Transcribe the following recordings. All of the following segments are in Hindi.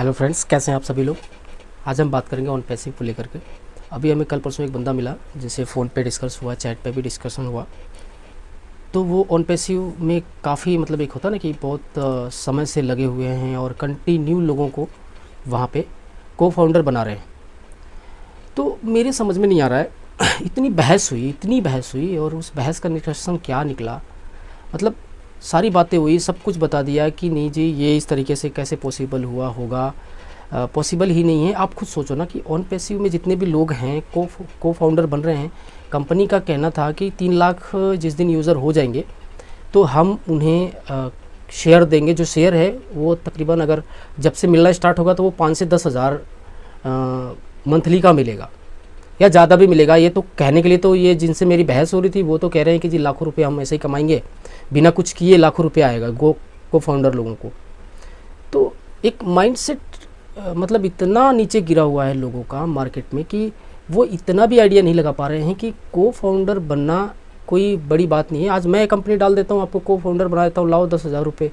हेलो फ्रेंड्स, कैसे हैं आप सभी लोग। आज हम बात करेंगे ऑन पैसिव को लेकर के। अभी हमें कल परसों एक बंदा मिला जिसे फ़ोन पे डिस्कस हुआ, चैट पे भी डिस्कशन हुआ। तो वो ऑन पैसिव में काफ़ी एक होता ना कि बहुत समय से लगे हुए हैं और कंटिन्यू लोगों को वहाँ पे को फाउंडर बना रहे हैं। तो मेरे समझ में नहीं आ रहा है इतनी बहस हुई और उस बहस का निष्कर्षण क्या निकला। सारी बातें हुई, सब कुछ बता दिया कि नहीं जी ये इस तरीके से कैसे पॉसिबल हुआ होगा। पॉसिबल ही नहीं है। आप खुद सोचो ना कि ऑन पैसिव में जितने भी लोग हैं को फाउंडर बन रहे हैं, कंपनी का कहना था कि 3 लाख जिस दिन यूज़र हो जाएंगे तो हम उन्हें शेयर देंगे। जो शेयर है वो तकरीबन अगर जब से मिलना स्टार्ट होगा तो वो 5 से 10 हज़ार मंथली का मिलेगा या ज़्यादा भी मिलेगा। ये तो कहने के लिए, तो ये जिनसे मेरी बहस हो रही थी वो तो कह रहे हैं कि जी लाखों रुपए हम ऐसे ही कमाएंगे, बिना कुछ किए लाखों रुपए आएगा को फाउंडर लोगों को। तो एक माइंडसेट इतना नीचे गिरा हुआ है लोगों का मार्केट में कि वो इतना भी आइडिया नहीं लगा पा रहे हैं कि को फाउंडर बनना कोई बड़ी बात नहीं है। आज मैं कंपनी डाल देता हूँ, आपको को फाउंडर बना देता हूँ, लाओ 10,000 रुपये।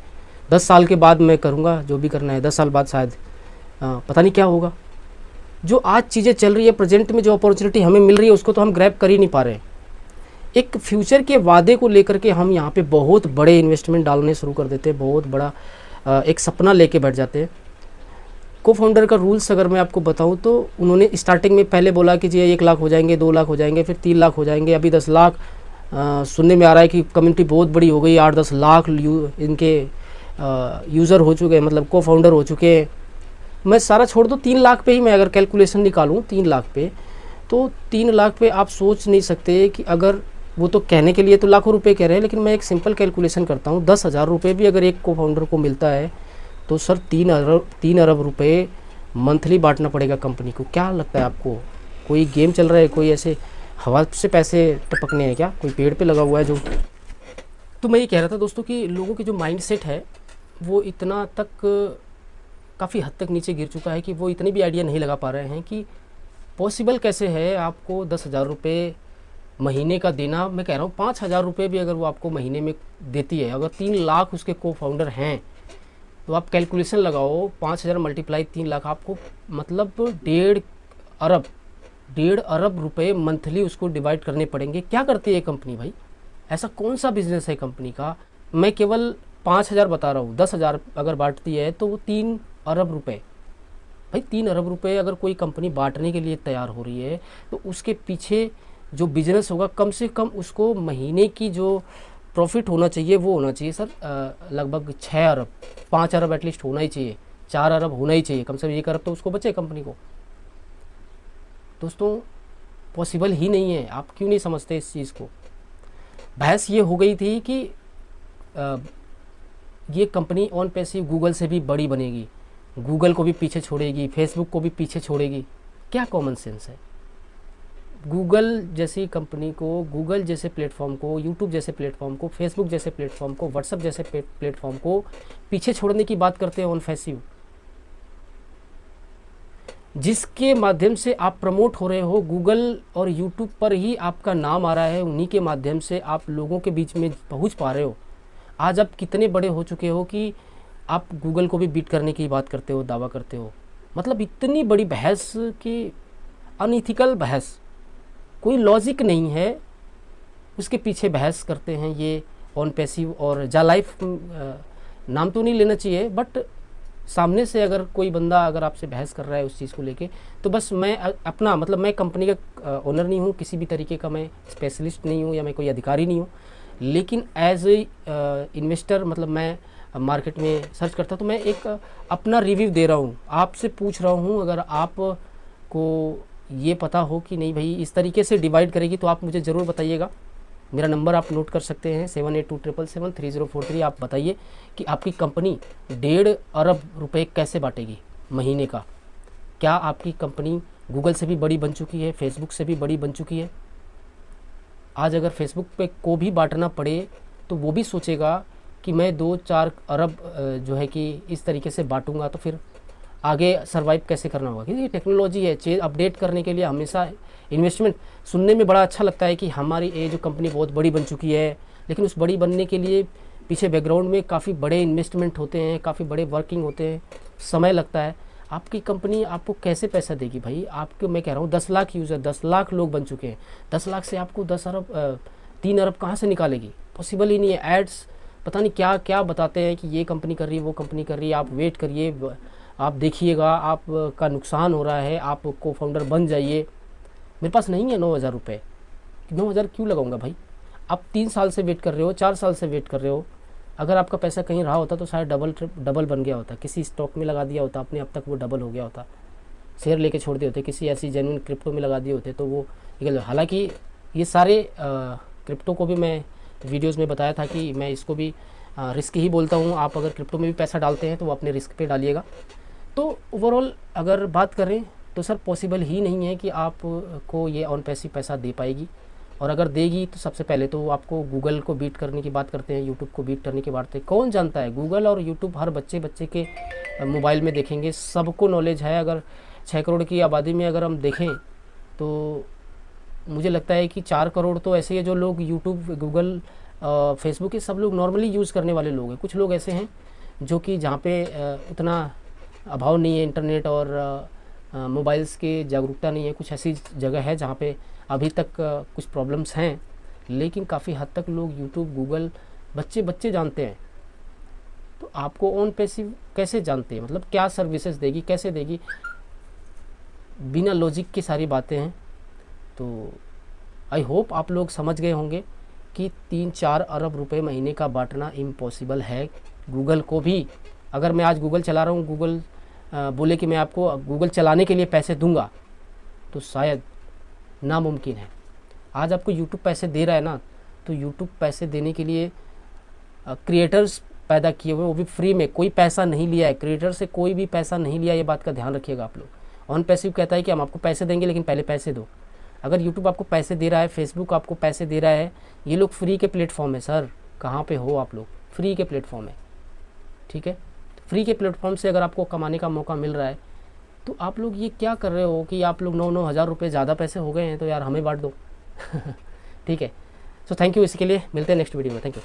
10 साल के बाद मैं करूँगा जो भी करना है। 10 साल बाद शायद पता नहीं क्या होगा। जो आज चीज़ें चल रही है, प्रेजेंट में जो अपॉर्चुनिटी हमें मिल रही है उसको तो हम ग्रैब कर ही नहीं पा रहे हैं। एक फ्यूचर के वादे को लेकर के हम यहाँ पे बहुत बड़े इन्वेस्टमेंट डालने शुरू कर देते हैं, बहुत बड़ा एक सपना लेके बैठ जाते हैं। को फाउंडर का रूल्स अगर मैं आपको बताऊं तो उन्होंने स्टार्टिंग में पहले बोला कि जी 1 लाख हो जाएंगे, 2 लाख हो जाएंगे, फिर 3 लाख हो जाएंगे, अभी 10 लाख। सुनने में आ रहा है कि कम्युनिटी बहुत बड़ी हो गई, 8-10 लाख इनके यूज़र हो चुके हैं, को फाउंडर हो चुके हैं। मैं सारा छोड़ दो, 3 लाख पे ही मैं अगर कैलकुलेशन निकालूँ 3 लाख पे, तो 3 लाख पे आप सोच नहीं सकते कि अगर वो तो कहने के लिए तो लाखों रुपए कह रहे हैं, लेकिन मैं एक सिंपल कैलकुलेशन करता हूँ। 10,000 रुपये भी अगर एक को फाउंडर को मिलता है तो सर 3 अरब रुपये मंथली बांटना पड़ेगा कंपनी को। क्या लगता है आपको, कोई गेम चल रहा है, कोई ऐसे हवा से पैसे टपकने हैं क्या, कोई पेड़ पे लगा हुआ है जो? तो मैं ये कह रहा था दोस्तों कि लोगों की जो माइंडसेट है वो इतना तक काफ़ी हद तक नीचे गिर चुका है कि वो इतनी भी आइडिया नहीं लगा पा रहे हैं कि पॉसिबल कैसे है आपको 10,000 रुपये महीने का देना। मैं कह रहा हूँ 5,000 रुपये भी अगर वो आपको महीने में देती है, अगर 3 लाख उसके को फाउंडर हैं तो आप कैलकुलेशन लगाओ, 5,000 मल्टीप्लाई 3 लाख, आपको 1.5 अरब रुपये मंथली उसको डिवाइड करने पड़ेंगे। क्या करती है कंपनी भाई? ऐसा कौन सा बिजनेस है कंपनी का? मैं केवल 5,000 बता रहा हूँ, 10,000 अगर बांटती है तो वो 3 अरब रुपये। भाई 3 अरब रुपये अगर कोई कंपनी बांटने के लिए तैयार हो रही है तो उसके पीछे जो बिजनेस होगा, कम से कम उसको महीने की जो प्रॉफिट होना चाहिए वो होना चाहिए सर लगभग 6 अरब, 5 अरब एटलीस्ट होना ही चाहिए, 4 अरब होना ही चाहिए, कम से कम 1 अरब तो उसको बचे कंपनी को। दोस्तों पॉसिबल ही नहीं है। आप क्यों नहीं समझते इस चीज़ को? बहस ये हो गई थी कि ये कंपनी ऑन पैसिव गूगल से भी बड़ी बनेगी, गूगल को भी पीछे छोड़ेगी, फेसबुक को भी पीछे छोड़ेगी। क्या कॉमन सेंस है? गूगल जैसी कंपनी को, गूगल जैसे प्लेटफॉर्म को, यूट्यूब जैसे प्लेटफॉर्म को, फेसबुक जैसे प्लेटफॉर्म को, व्हाट्सएप जैसे प्लेटफॉर्म को पीछे छोड़ने की बात करते हैं ऑन पैसिव। जिसके माध्यम से आप प्रमोट हो रहे हो, गूगल और यूट्यूब पर ही आपका नाम आ रहा है, उन्हीं के माध्यम से आप लोगों के बीच में पहुंच पा रहे हो। आज आप कितने बड़े हो चुके हो कि आप गूगल को भी बीट करने की बात करते हो, दावा करते हो। इतनी बड़ी बहस की अनइथिकल बहस, कोई लॉजिक नहीं है, उसके पीछे बहस करते हैं ये ऑन पैसिव। और जा लाइफ नाम तो नहीं लेना चाहिए, बट सामने से अगर कोई बंदा अगर आपसे बहस कर रहा है उस चीज़ को लेके, तो बस मैं अपना मैं कंपनी का ओनर नहीं हूँ, किसी भी तरीके का मैं स्पेशलिस्ट नहीं हूँ या मैं कोई अधिकारी नहीं हूँ, लेकिन एज ए इन्वेस्टर मैं मार्केट में सर्च करता तो मैं एक अपना रिव्यू दे रहा हूँ, आपसे पूछ रहा हूँ। अगर आपको ये पता हो कि नहीं भाई इस तरीके से डिवाइड करेगी तो आप मुझे ज़रूर बताइएगा। मेरा नंबर आप नोट कर सकते हैं 7827773043। आप बताइए कि आपकी कंपनी 1.5 अरब रुपए कैसे बांटेगी महीने का। क्या आपकी कंपनी गूगल से भी बड़ी बन चुकी है, फेसबुक से भी बड़ी बन चुकी है? आज अगर फेसबुक पे को भी बांटना पड़े तो वो भी सोचेगा कि मैं 2-4 अरब जो है कि इस तरीके से बांटूंगा तो फिर आगे सर्वाइव कैसे करना होगा। क्योंकि टेक्नोलॉजी है, चीज़ अपडेट करने के लिए हमेशा इन्वेस्टमेंट। सुनने में बड़ा अच्छा लगता है कि हमारी ये जो कंपनी बहुत बड़ी बन चुकी है, लेकिन उस बड़ी बनने के लिए पीछे बैकग्राउंड में काफ़ी बड़े इन्वेस्टमेंट होते हैं, काफ़ी बड़े वर्किंग होते हैं, समय लगता है। आपकी कंपनी आपको कैसे पैसा देगी भाई? आपको मैं कह रहा हूँ 10 लाख यूज़र, 10 लाख लोग बन चुके हैं, 10 लाख से आपको 10 अरब 3 अरब कहाँ से निकालेगी? पॉसिबल ही नहीं है। एड्स पता नहीं क्या क्या बताते हैं कि ये कंपनी कर रही है, वो कंपनी कर रही है, आप वेट करिए, आप देखिएगा आपका नुकसान हो रहा है, आप को फाउंडर बन जाइए। मेरे पास नहीं है 9,000 रुपये, 9,000 क्यों लगाऊंगा भाई? आप 3 साल से वेट कर रहे हो, 4 साल से वेट कर रहे हो। अगर आपका पैसा कहीं रहा होता तो शायद डबल बन गया होता, किसी स्टॉक में लगा दिया होता आपने, अब तक वो डबल हो गया होता। शेयर लेके छोड़ दिए होते, किसी ऐसी जेन्युइन क्रिप्टो में लगा दिए होते तो वो निकल। हालांकि ये सारे क्रिप्टो को भी मैं वीडियोस में बताया था कि मैं इसको भी रिस्क ही बोलता हूँ। आप अगर क्रिप्टो में भी पैसा डालते हैं तो वो अपने रिस्क पे डालिएगा। तो ओवरऑल अगर बात करें तो सर पॉसिबल ही नहीं है कि आप को ये ऑन पैसिव पैसा दे पाएगी, और अगर देगी तो सबसे पहले तो आपको गूगल को बीट करने की बात करते हैं, यूट्यूब को बीट करने की बात करते हैं। कौन जानता है, गूगल और यूट्यूब हर बच्चे के मोबाइल में देखेंगे, सबको नॉलेज है। अगर 6 करोड़ की आबादी में अगर हम देखें तो मुझे लगता है कि 4 करोड़ तो ऐसे है जो लोग यूट्यूब, गूगल, फेसबुक, ये सब लोग नॉर्मली यूज़ करने वाले लोग हैं। कुछ लोग ऐसे हैं जो कि जहाँ पे उतना अभाव नहीं है इंटरनेट और मोबाइल्स की जागरूकता नहीं है, कुछ ऐसी जगह है जहाँ पे अभी तक कुछ प्रॉब्लम्स हैं, लेकिन काफ़ी हद तक लोग यूट्यूब, गूगल बच्चे जानते हैं। तो आपको ऑन पैसिव कैसे जानते हैं, मतलब क्या सर्विसेज देगी, कैसे देगी, बिना लॉजिक की सारी बातें हैं। तो आई होप आप लोग समझ गए होंगे कि 3-4 अरब रुपए महीने का बांटना इम्पॉसिबल है गूगल को भी। अगर मैं आज गूगल चला रहा हूँ, गूगल बोले कि मैं आपको गूगल चलाने के लिए पैसे दूंगा, तो शायद नामुमकिन है। आज आपको यूट्यूब पैसे दे रहा है ना, तो यूट्यूब पैसे देने के लिए क्रिएटर्स पैदा किए हुए, वो भी फ्री में, कोई पैसा नहीं लिया है क्रिएटर से, कोई भी पैसा नहीं लिया, ये बात का ध्यान रखिएगा आप लोग। ऑन पैसिव कहता है कि हम आपको पैसे देंगे लेकिन पहले पैसे दो। अगर यूट्यूब आपको पैसे दे रहा है, फेसबुक आपको पैसे दे रहा है, ये लोग फ्री के प्लेटफॉर्म है सर। कहाँ पे हो आप लोग? फ्री के प्लेटफॉर्म है, ठीक है। फ्री के प्लेटफॉर्म से अगर आपको कमाने का मौका मिल रहा है तो आप लोग ये क्या कर रहे हो कि आप लोग 9-9 हज़ार रुपये ज़्यादा पैसे हो गए हैं तो यार हमें बांट दो। ठीक है। सो थैंक यू, इसके लिए मिलते हैं नेक्स्ट वीडियो में। Thank you.